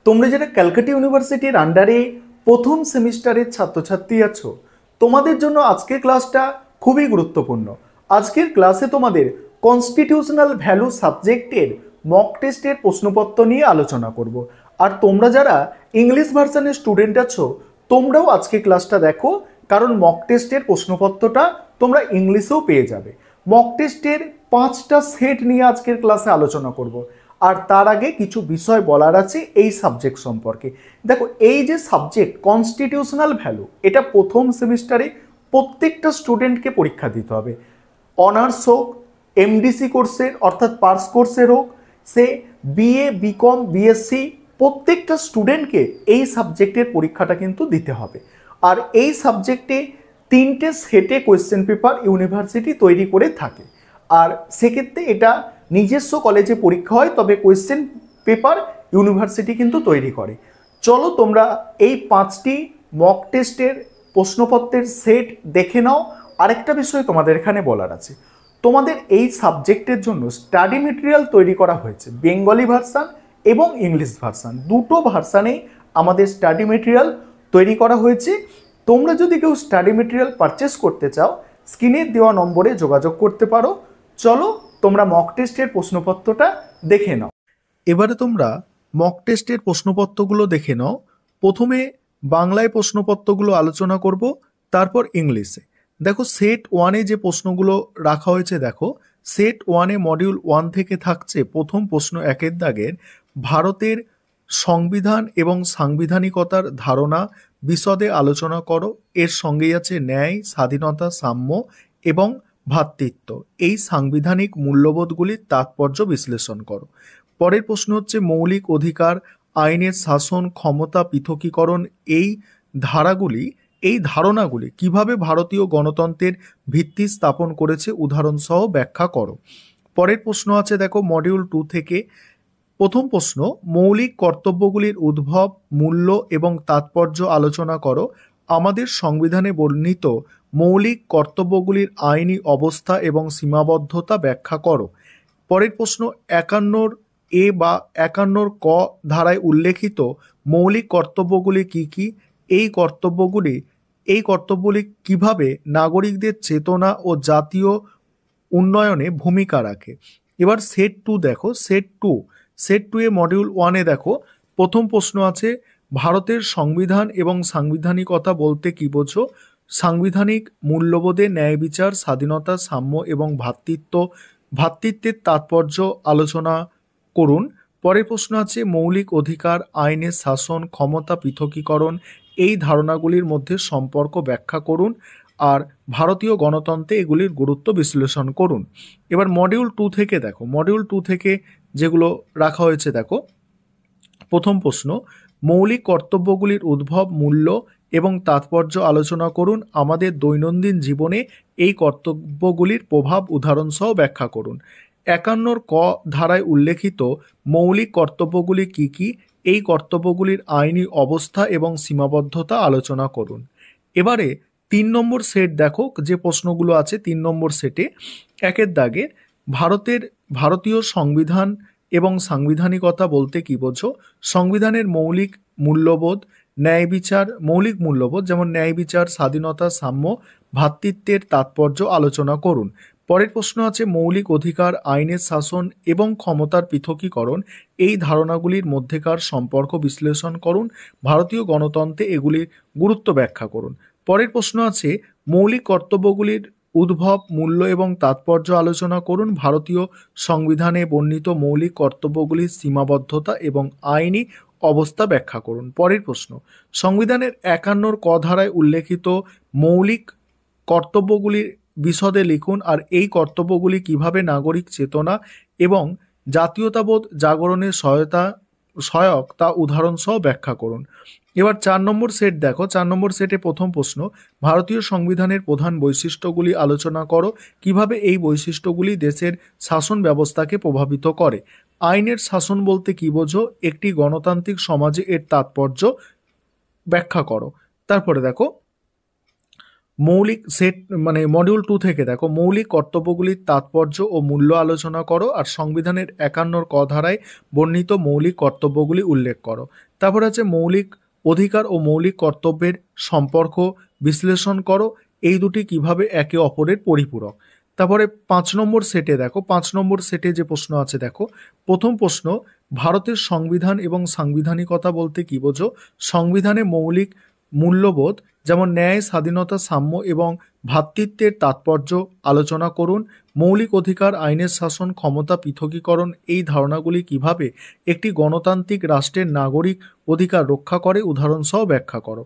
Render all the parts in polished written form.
তোমরা যারা ক্যালকাটা ইউনিভার্সিটির আন্ডারে প্রথম সেমিস্টারের ছাত্রছাত্রী আছো, তোমাদের জন্য আজকের ক্লাসটা খুবই গুরুত্বপূর্ণ। আজকের ক্লাসে তোমাদের কনস্টিটিউশনাল ভ্যালু সাবজেক্টের মক টেস্টের প্রশ্নপত্র নিয়ে আলোচনা করব। আর তোমরা যারা ইংলিশ ভার্সনের স্টুডেন্ট আছো, তোমরাও আজকে ক্লাসটা দেখো, কারণ মক টেস্টের প্রশ্নপত্রটা তোমরা ইংলিশেও পেয়ে যাবে। মক টেস্টের 5টা সেট নিয়ে আজকের ক্লাসে আলোচনা করব। আর তার আগে কিছু বিষয় বলার আছে এই সাবজেক্ট সম্পর্কে। দেখো, এই যে সাবজেক্ট কনস্টিটিউশনাল ভ্যালু, এটা প্রথম সেমিস্টারে প্রত্যেকটা স্টুডেন্টকে পরীক্ষা দিতে হবে। অনার্স হোক, এমডিসি কোর্সের অর্থাৎ পার্স কোর্সের হোক, সে বিএ, বিকম, বিএসসি, প্রত্যেকটা স্টুডেন্টকে এই সাবজেক্টের পরীক্ষাটা কিন্তু দিতে হবে। আর এই সাবজেক্টে 3টে সেটে কোয়েশ্চেন পেপার ইউনিভার্সিটি তৈরি করে থাকে। আর সেক্ষেত্রে এটা নিজস্ব কলেজে পরীক্ষা হয়, তবে কোয়েশ্চেন পেপার ইউনিভার্সিটি কিন্তু তৈরি করে। চলো তোমরা এই 5টি মক টেস্টের প্রশ্নপত্রের সেট দেখে নাও। আরেকটা বিষয় তোমাদের এখানে বলার আছে, তোমাদের এই সাবজেক্টের জন্য স্টাডি মেটেরিয়াল তৈরি করা হয়েছে বেঙ্গলি ভার্সান এবং ইংলিশ ভার্সান, দুটো ভার্সানেই আমাদের স্টাডি মেটেরিয়াল তৈরি করা হয়েছে। তোমরা যদি কেউ স্টাডি মেটেরিয়াল পারচেস করতে চাও, স্ক্রিনে দেওয়া নম্বরে যোগাযোগ করতে পারো। চলো তোমরা মক টেস্টের প্রশ্নপত্রটা দেখে নাও। এবারে তোমরা মক টেস্টের প্রশ্নপত্রগুলো দেখে নাও। প্রথমে বাংলায় প্রশ্নপত্রগুলো আলোচনা করব, তারপর ইংলিশে। দেখো, সেট ওয়ানে যে প্রশ্নগুলো রাখা হয়েছে, দেখো সেট ওয়ানে মডিউল 1 থেকে থাকছে প্রথম প্রশ্ন 1-এর দাগের, ভারতের সংবিধান এবং সাংবিধানিকতার ধারণা বিশদে আলোচনা করো। এর সঙ্গেই আছে ন্যায়, স্বাধীনতা, সাম্য এবং ভ্রাতৃত্ব। এই সাংবিধানিক মূল্যবোধগুলির তাৎপর্য বিশ্লেষণ করো। পরের প্রশ্ন হচ্ছে মৌলিক অধিকার, আইনের শাসন, ক্ষমতা পৃথকীকরণ, এই ধারণাগুলি কিভাবে ভারতীয় গণতন্ত্রের ভিত্তি স্থাপন করেছে উদাহরণসহ ব্যাখ্যা করো। পরের প্রশ্ন আছে, দেখো মডিউল 2 থেকে প্রথম প্রশ্ন, মৌলিক কর্তব্যগুলির উদ্ভব, মূল্য এবং তাৎপর্য আলোচনা করো। আমাদের সংবিধানে বর্ণিত মৌলিক কর্তব্যগুলির আইনি অবস্থা এবং সীমাবদ্ধতা ব্যাখ্যা করো। পরের প্রশ্ন, 51 এ বা 51 ক ধারায় উল্লেখিত মৌলিক কর্তব্যগুলি কি কি? এই কর্তব্যগুলি কিভাবে নাগরিকদের চেতনা ও জাতীয় উন্নয়নে ভূমিকা রাখে। এবার সেট 2 দেখো, সেট 2 এ মডিউল 1-এ দেখো প্রথম প্রশ্ন আছে, ভারতের সংবিধান এবং সাংবিধানিকতা বলতে কি বোঝো? সাংবিধানিক মূল্যবোধে ন্যায় বিচার, স্বাধীনতা, সাম্য এবং ভ্রাতৃত্বের তাৎপর্য আলোচনা করুন। পরের প্রশ্ন আছে, মৌলিক অধিকার, আইনের শাসন, ক্ষমতা পৃথকীকরণ, এই ধারণাগুলির মধ্যে সম্পর্ক ব্যাখ্যা করুন। আর ভারতীয় গণতন্ত্রে এগুলির গুরুত্ব বিশ্লেষণ করুন। এবার মডিউল 2 থেকে দেখো, মডিউল 2 থেকে যেগুলো রাখা হয়েছে, দেখো প্রথম প্রশ্ন, মৌলিক কর্তব্যগুলির উদ্ভব, মূল্য এবং তাৎপর্য আলোচনা করুন। আমাদের দৈনন্দিন জীবনে এই কর্তব্যগুলির প্রভাব উদাহরণসহ ব্যাখ্যা করুন। 51 ক ধারায় উল্লেখিত মৌলিক কর্তব্যগুলি কি কি? এই কর্তব্যগুলির আইনি অবস্থা এবং সীমাবদ্ধতা আলোচনা করুন। এবারে 3 নম্বর সেট দেখো, যে প্রশ্নগুলো আছে 3 নম্বর সেটে 1-এর দাগে, ভারতীয় সংবিধান এবং সাংবিধানিকতা বলতে কি বোঝো? সংবিধানের মৌলিক মূল্যবোধ, মৌলিক মূল্যবোধ যেমন ন্যায় বিচার, স্বাধীনতা, সাম্য, ভ্রাতৃত্বের তাৎপর্য আলোচনা করুন। পরের প্রশ্ন আছে, মৌলিক অধিকার, আইনের শাসন এবং ক্ষমতার পৃথকীকরণ, এই ধারণাগুলির মধ্যেকার সম্পর্ক বিশ্লেষণ করুন। ভারতীয় গণতন্ত্রে এগুলির গুরুত্ব ব্যাখ্যা করুন। পরের প্রশ্ন আছে, মৌলিক কর্তব্যগুলির উদ্ভব, মূল্য এবং তাৎপর্য আলোচনা করুন। ভারতীয় সংবিধানে বর্ণিত মৌলিক কর্তব্যগুলির সীমাবদ্ধতা এবং আইনি অবস্থা ব্যাখ্যা করুন। পরের প্রশ্ন, সংবিধানের 51 ক ধারায় উল্লেখিত মৌলিক কর্তব্যগুলির বিশদে লিখুন। আর এই কর্তব্যগুলি কিভাবে নাগরিক চেতনা এবং জাতীয়তাবোধ জাগরণের সহায়ক তা উদাহরণসহ ব্যাখ্যা করুন। এবার 4 নম্বর সেট দেখো, 4 নম্বর সেটে প্রথম প্রশ্ন, ভারতীয় সংবিধানের প্রধান বৈশিষ্ট্যগুলি আলোচনা করো। কিভাবে এই বৈশিষ্ট্যগুলি দেশের শাসন ব্যবস্থাকে প্রভাবিত করে। আইনের শাসন বলতে কি বোঝো? একটি গণতান্ত্রিক সমাজে এর তাৎপর্য ব্যাখ্যা করো। তারপরে দেখো, মৌলিক সেট মানে মডিউল 2 থেকে দেখো মৌলিক কর্তব্যগুলির তাৎপর্য ও মূল্য আলোচনা করো, আর সংবিধানের 51 ক ধারায় বর্ণিত মৌলিক কর্তব্যগুলি উল্লেখ করো। তারপর আছে মৌলিক অধিকার ও মৌলিক কর্তব্যের সম্পর্ক বিশ্লেষণ করো, এই দুটি কিভাবে একে অপরের পরিপূরক। তারপরে 5 নম্বর সেটে দেখো, 5 নম্বর সেটে যে প্রশ্ন আছে দেখো, প্রথম প্রশ্ন, ভারতের সংবিধান এবং সাংবিধানিকতা বলতে কি বোঝো? সংবিধানে মৌলিক মূল্যবোধ যেমন ন্যায়, স্বাধীনতা, সাম্য এবং ভ্রাতৃত্বের তাৎপর্য আলোচনা করুন। মৌলিক অধিকার, আইনের শাসন, ক্ষমতা পৃথকীকরণ এই ধারণাগুলি কিভাবে একটি গণতান্ত্রিক রাষ্ট্রের নাগরিক অধিকার রক্ষা করে উদাহরণসহ ব্যাখ্যা করো।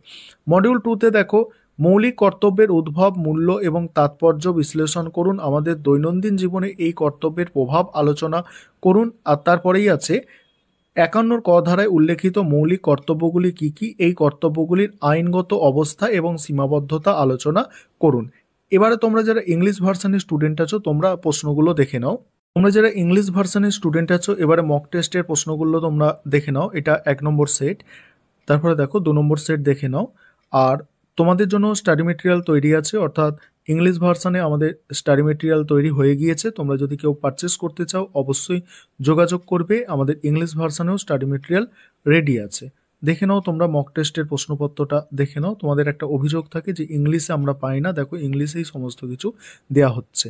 মডিউল 2তে দেখো মৌলিক কর্তব্যের উদ্ভব, মূল্য এবং তাৎপর্য বিশ্লেষণ করুন। আমাদের দৈনন্দিন জীবনে এই কর্তব্যের প্রভাব আলোচনা করুন। আর তারপরেই আছে 51 ক ধারায় উল্লেখিত মৌলিক কর্তব্যগুলি কি কি, এই কর্তব্যগুলির আইনগত অবস্থা এবং সীমাবদ্ধতা আলোচনা করুন। এবারে তোমরা যারা ইংলিশ ভার্সনের স্টুডেন্ট আছো তোমরা প্রশ্নগুলো দেখে নাও। তোমরা যারা ইংলিশ ভার্সনের স্টুডেন্ট আছো এবারে মক টেস্টের প্রশ্নগুলো তোমরা দেখে নাও। এটা 1 নম্বর সেট। তারপরে দেখো 2 নম্বর সেট দেখে নাও। আর তোমাদের জন্য স্টাডি মেটেরিয়াল তৈরি আছে, অর্থাৎ ইংলিশ ভার্সনে আমাদের স্টাডি মেটেরিয়াল তৈরি হয়ে গিয়েছে। তোমরা যদি কেউ পারচেস করতে চাও অবশ্যই যোগাযোগ করবে। আমাদের ইংলিশ ভার্সনেও স্টাডি মেটেরিয়াল রেডি আছে। দেখে নাও তোমরা মক টেস্টের প্রশ্নপত্রটা দেখে নাও। তোমাদের একটা অভিযোগ থাকে যে ইংলিশে আমরা পাই না, দেখো ইংলিশেই সমস্ত কিছু দেয়া হচ্ছে।